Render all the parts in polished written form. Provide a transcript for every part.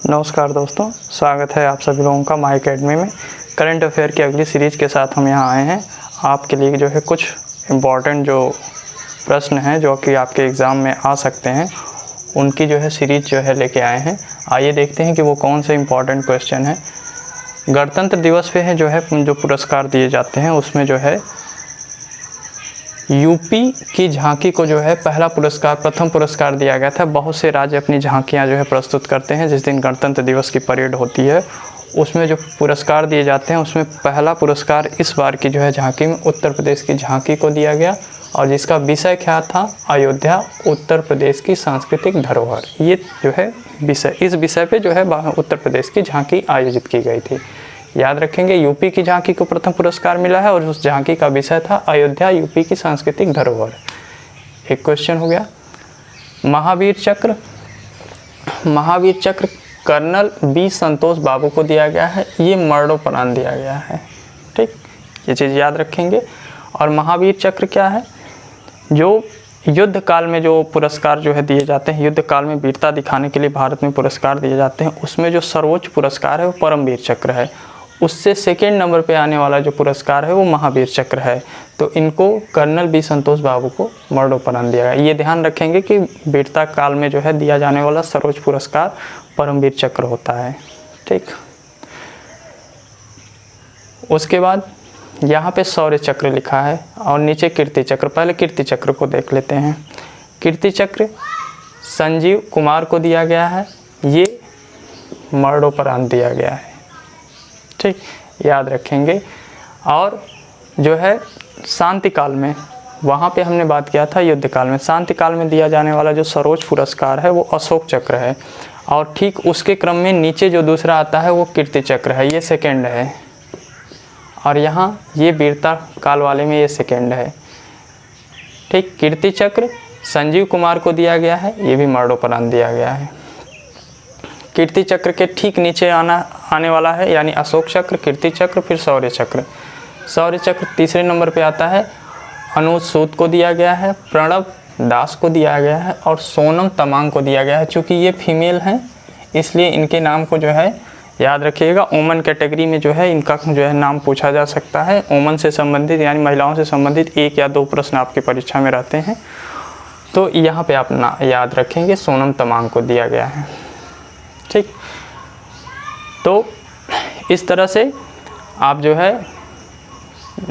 नमस्कार दोस्तों, स्वागत है आप सभी लोगों का माई अकेडमी में। करंट अफेयर की अगली सीरीज़ के साथ हम यहाँ आए हैं आपके लिए जो है कुछ इम्पॉर्टेंट जो प्रश्न हैं जो कि आपके एग्ज़ाम में आ सकते हैं उनकी जो है सीरीज़ जो है लेके आए हैं। आइए देखते हैं कि वो कौन से इम्पॉर्टेंट क्वेश्चन हैं। गणतंत्र दिवस पे है जो पुरस्कार दिए जाते हैं उसमें जो है यूपी की झांकी को जो है प्रथम पुरस्कार दिया गया था। बहुत से राज्य अपनी झांकियां जो है प्रस्तुत करते हैं जिस दिन गणतंत्र दिवस की परेड होती है, उसमें जो पुरस्कार दिए जाते हैं उसमें पहला पुरस्कार इस बार की जो है झांकी में उत्तर प्रदेश की झांकी को दिया गया और जिसका विषय क्या था, अयोध्या उत्तर प्रदेश की सांस्कृतिक धरोहर। ये जो है विषय, इस विषय पे जो है उत्तर प्रदेश की झांकी आयोजित की गई थी। याद रखेंगे, यूपी की झांकी को प्रथम पुरस्कार मिला है और उस झांकी का विषय था अयोध्या यूपी की सांस्कृतिक धरोहर। एक क्वेश्चन हो गया। महावीर चक्र कर्नल बी संतोष बाबू को दिया गया है, ये मरणोपरांत दिया गया है। ठीक, ये चीज़ याद रखेंगे। और महावीर चक्र क्या है, जो युद्ध काल में जो पुरस्कार जो है दिए जाते हैं, युद्ध काल में वीरता दिखाने के लिए भारत में पुरस्कार दिए जाते हैं, उसमें जो सर्वोच्च पुरस्कार है वो परमवीर चक्र है। उससे सेकेंड नंबर पे आने वाला जो पुरस्कार है वो महावीर चक्र है। तो इनको कर्नल बी संतोष बाबू को मरणोपरांत दिया गया। ये ध्यान रखेंगे कि वीरता काल में जो है दिया जाने वाला सर्वोच्च पुरस्कार परमवीर चक्र होता है। ठीक, उसके बाद यहाँ पे शौर्य चक्र लिखा है और नीचे कीर्ति चक्र। पहले कीर्ति चक्र को देख लेते हैं। कीर्ति चक्र संजीव कुमार को दिया गया है, ये मरणोपरांत दिया गया है। ठीक, याद रखेंगे। और जो है शांति काल में, वहाँ पे हमने बात किया था युद्ध काल में, शांति काल में दिया जाने वाला जो सर्वोच्च पुरस्कार है वो अशोक चक्र है। और ठीक उसके क्रम में नीचे जो दूसरा आता है वो कीर्ति चक्र है, ये सेकेंड है। और यहाँ ये वीरता काल वाले में ये सेकेंड है। ठीक, कीर्ति चक्र संजीव कुमार को दिया गया है, ये भी मरणोपरांत दिया गया है। कीर्ति चक्र के ठीक नीचे आने वाला है यानी अशोक चक्र, कीर्ति चक्र, फिर शौर्य चक्र। शौर्य चक्र तीसरे नंबर पे आता है, अनुज सूद को दिया गया है, प्रणब दास को दिया गया है और सोनम तमांग को दिया गया है। चूँकि ये फीमेल हैं इसलिए इनके नाम को जो है याद रखिएगा। ओमन कैटेगरी में जो है इनका जो है नाम पूछा जा सकता है। ओमन से संबंधित यानी महिलाओं से संबंधित 1 या 2 प्रश्न आपकी परीक्षा में रहते हैं, तो यहाँ पे आप याद रखेंगे सोनम तमांग को दिया गया है। ठीक, तो इस तरह से आप जो है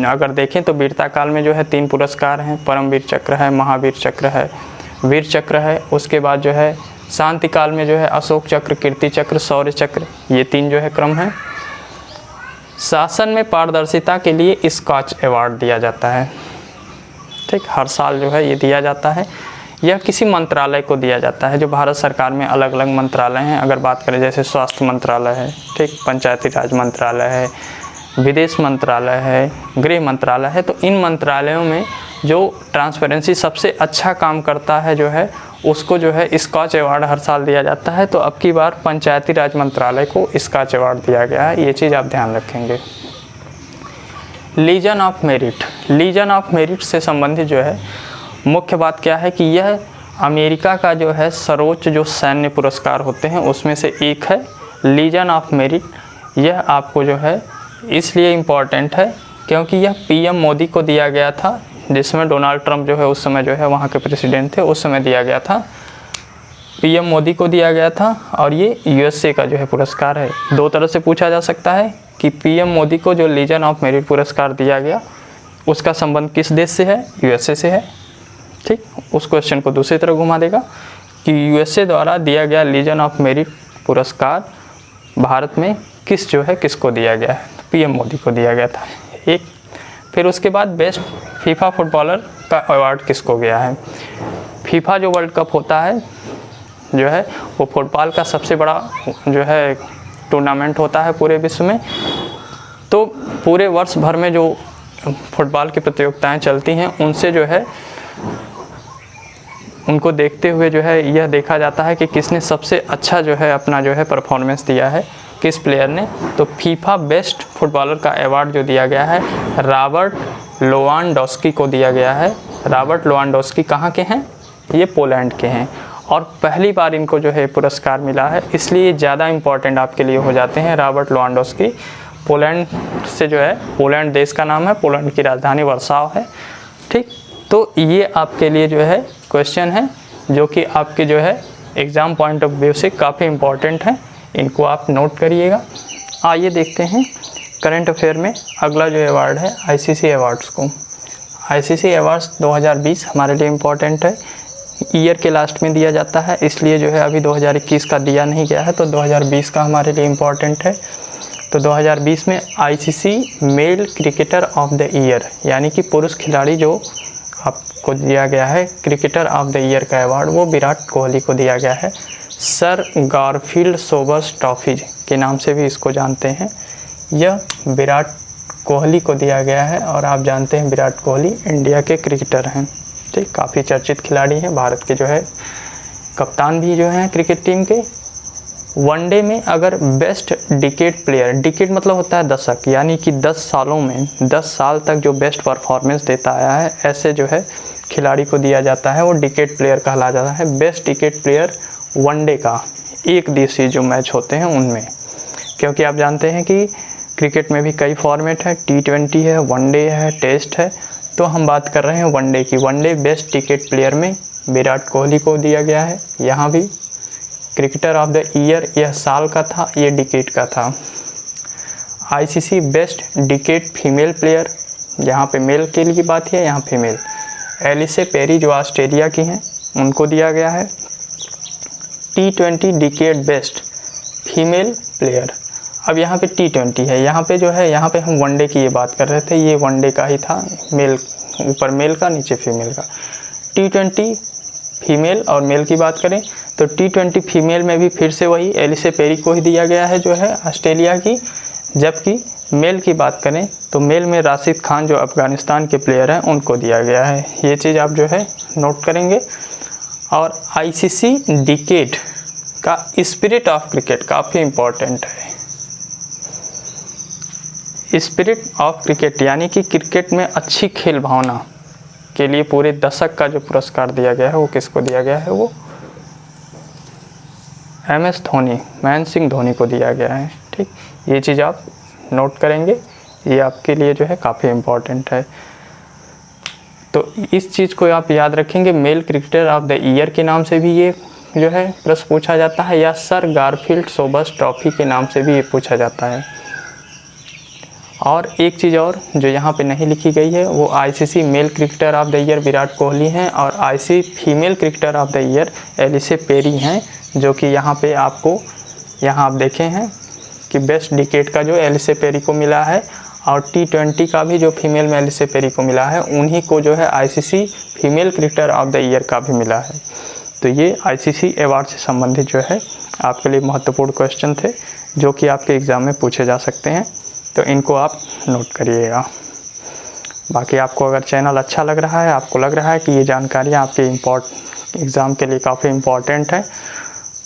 अगर देखें तो वीरता काल में जो है 3 पुरस्कार हैं, परमवीर चक्र है, महावीर चक्र है, वीर चक्र है। उसके बाद जो है शांति काल में जो है अशोक चक्र, कीर्ति चक्र, शौर्य चक्र, ये 3 जो है क्रम है। शासन में पारदर्शिता के लिए स्कॉच अवार्ड दिया जाता है। ठीक, हर साल जो है ये दिया जाता है। यह किसी मंत्रालय को दिया जाता है, जो भारत सरकार में अलग अलग मंत्रालय हैं। अगर बात करें जैसे स्वास्थ्य मंत्रालय है, ठीक, पंचायती राज मंत्रालय है, विदेश मंत्रालय है, गृह मंत्रालय है, तो इन मंत्रालयों में जो ट्रांसपेरेंसी सबसे अच्छा काम करता है जो है उसको जो है स्कॉच अवार्ड हर साल दिया जाता है। तो अब की बार पंचायती राज मंत्रालय को स्कॉच अवार्ड दिया गया है, ये चीज़ आप ध्यान रखेंगे। Legion of merit, legion of merit से संबंधित जो है मुख्य बात क्या है कि यह अमेरिका का जो है सर्वोच्च जो सैन्य पुरस्कार होते हैं उसमें से एक है, लीजन ऑफ मेरिट। यह आपको जो है इसलिए इम्पॉर्टेंट है क्योंकि यह पीएम मोदी को दिया गया था, जिसमें डोनाल्ड ट्रंप जो है उस समय जो है वहाँ के प्रेसिडेंट थे, उस समय दिया गया था, पीएम मोदी को दिया गया था। और ये यूएसए का जो है पुरस्कार है। 2 तरह से पूछा जा सकता है कि पीएम मोदी को जो लीजन ऑफ मेरिट पुरस्कार दिया गया उसका संबंध किस देश से है, यूएसए से है। ठीक, उस क्वेश्चन को दूसरी तरह घुमा देगा कि यूएसए द्वारा दिया गया लीजन ऑफ मेरिट पुरस्कार भारत में किसको दिया गया है, पीएम मोदी को दिया गया था। एक, फिर उसके बाद बेस्ट फीफा फुटबॉलर का अवार्ड किसको गया है। फीफा जो वर्ल्ड कप होता है जो है वो फुटबॉल का सबसे बड़ा जो है टूर्नामेंट होता है पूरे विश्व में। तो पूरे वर्ष भर में जो फुटबॉल की प्रतियोगिताएं चलती हैं उनसे जो है उनको देखते हुए जो है यह देखा जाता है कि किसने सबसे अच्छा जो है अपना जो है परफॉर्मेंस दिया है, किस प्लेयर ने। तो फीफा बेस्ट फुटबॉलर का अवार्ड जो दिया गया है रॉबर्ट लेवांडोव्स्की को दिया गया है। रॉबर्ट लेवांडोव्स्की कहाँ के हैं, ये पोलैंड के हैं। और पहली बार इनको जो है पुरस्कार मिला है, इसलिए ज़्यादा इम्पोर्टेंट आपके लिए हो जाते हैं। रॉबर्ट लेवेंडोस्की पोलैंड से जो है, पोलैंड देश का नाम है, पोलैंड की राजधानी वर्साव है, ठीक। तो ये आपके लिए जो है क्वेश्चन है जो कि आपके जो है एग्ज़ाम पॉइंट ऑफ व्यू से काफ़ी इम्पोर्टेंट है, इनको आप नोट करिएगा। आइए देखते हैं करंट अफेयर में अगला जो अवार्ड है आईसीसी अवार्ड्स को। आईसीसी अवार्ड्स 2020 हमारे लिए इम्पोर्टेंट है, ईयर के लास्ट में दिया जाता है, इसलिए जो है अभी 2021 का दिया नहीं गया है, तो 2020 का हमारे लिए इम्पोर्टेंट है। तो 2020 में ICC male cricketer of the year यानी कि पुरुष खिलाड़ी जो आपको दिया गया है क्रिकेटर ऑफ द ईयर का अवार्ड, वो विराट कोहली को दिया गया है। सर गारफील्ड सोबर्स ट्रॉफी के नाम से भी इसको जानते हैं, यह विराट कोहली को दिया गया है। और आप जानते हैं विराट कोहली इंडिया के क्रिकेटर हैं, ठीक, काफ़ी चर्चित खिलाड़ी हैं, भारत के जो है कप्तान भी जो हैं क्रिकेट टीम के। वनडे में अगर बेस्ट डिकेड प्लेयर, डिकेड मतलब होता है दशक, यानी कि 10 सालों में 10 साल तक जो बेस्ट परफॉर्मेंस देता आया है, ऐसे जो है खिलाड़ी को दिया जाता है, वो डिकेड प्लेयर कहला जाता है। बेस्ट डिकेड प्लेयर वनडे का, एक दिवसीय जो मैच होते हैं उनमें, क्योंकि आप जानते हैं कि क्रिकेट में भी कई फॉर्मेट है, T20 है, वनडे है, टेस्ट है, तो हम बात कर रहे हैं वनडे की। वनडे बेस्ट डिकेड प्लेयर में विराट कोहली को दिया गया है। यहाँ भी क्रिकेटर ऑफ द ईयर, यह साल का था, ये डिकेड का था। ICC best decade female player, यहाँ पे मेल के लिए बात है, यहाँ फीमेल, एलिसे पेरी जो ऑस्ट्रेलिया की हैं उनको दिया गया है। T20 decade best female player, अब यहाँ पे T20 है, यहाँ पे जो है, यहाँ पे हम वनडे की ये बात कर रहे थे, ये वनडे का ही था, मेल ऊपर मेल का नीचे फीमेल का। T20 फीमेल और मेल की बात करें तो T20 फीमेल में भी फिर से वही एलिसे पेरी को ही दिया गया है जो है ऑस्ट्रेलिया की। जबकि मेल की बात करें तो मेल में राशिद खान जो अफ़गानिस्तान के प्लेयर हैं उनको दिया गया है, ये चीज़ आप जो है नोट करेंगे। और आईसीसी डिकेड का स्पिरिट ऑफ क्रिकेट काफ़ी इम्पोर्टेंट है। स्पिरिट ऑफ क्रिकेट यानी कि क्रिकेट में अच्छी खेल भावना के लिए पूरे दशक का जो पुरस्कार दिया गया है वो किसको दिया गया है, वो MS धोनी, महेंद्र सिंह धोनी को दिया गया है, ठीक। ये चीज़ आप नोट करेंगे, ये आपके लिए जो है काफ़ी इम्पोर्टेंट है। तो इस चीज़ को आप याद रखेंगे, mail cricketer of the year के नाम से भी ये जो है प्रश्न पूछा जाता है, या सर गारफील्ड सोबर्स ट्रॉफी के नाम से भी ये पूछा जाता है। और एक चीज़ और जो यहाँ पे नहीं लिखी गई है, वो ICC male cricketer of the year Virat Kohli हैं और ICC female cricketer of the year Ellyse Perry हैं, जो कि यहाँ पे आपको, यहाँ आप देखे हैं कि बेस्ट डिकेड का जो एलिसे पेरी को मिला है, और T20 का भी जो फीमेल में एलिसे पेरी को मिला है, उन्हीं को जो है ICC female cricketer of the year का भी मिला है। तो ये आईसीसी अवार्ड से संबंधित जो है आपके लिए महत्वपूर्ण क्वेश्चन थे, जो कि आपके एग्ज़ाम में पूछे जा सकते हैं, तो इनको आप नोट करिएगा। बाकी आपको अगर चैनल अच्छा लग रहा है, आपको लग रहा है कि ये जानकारियाँ आपके एग्ज़ाम के लिए काफ़ी इम्पॉर्टेंट है,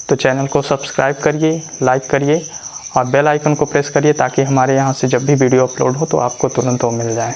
तो चैनल को सब्सक्राइब करिए, लाइक करिए और बेल आइकन को प्रेस करिए, ताकि हमारे यहाँ से जब भी वीडियो अपलोड हो तो आपको तुरंत वो मिल जाए।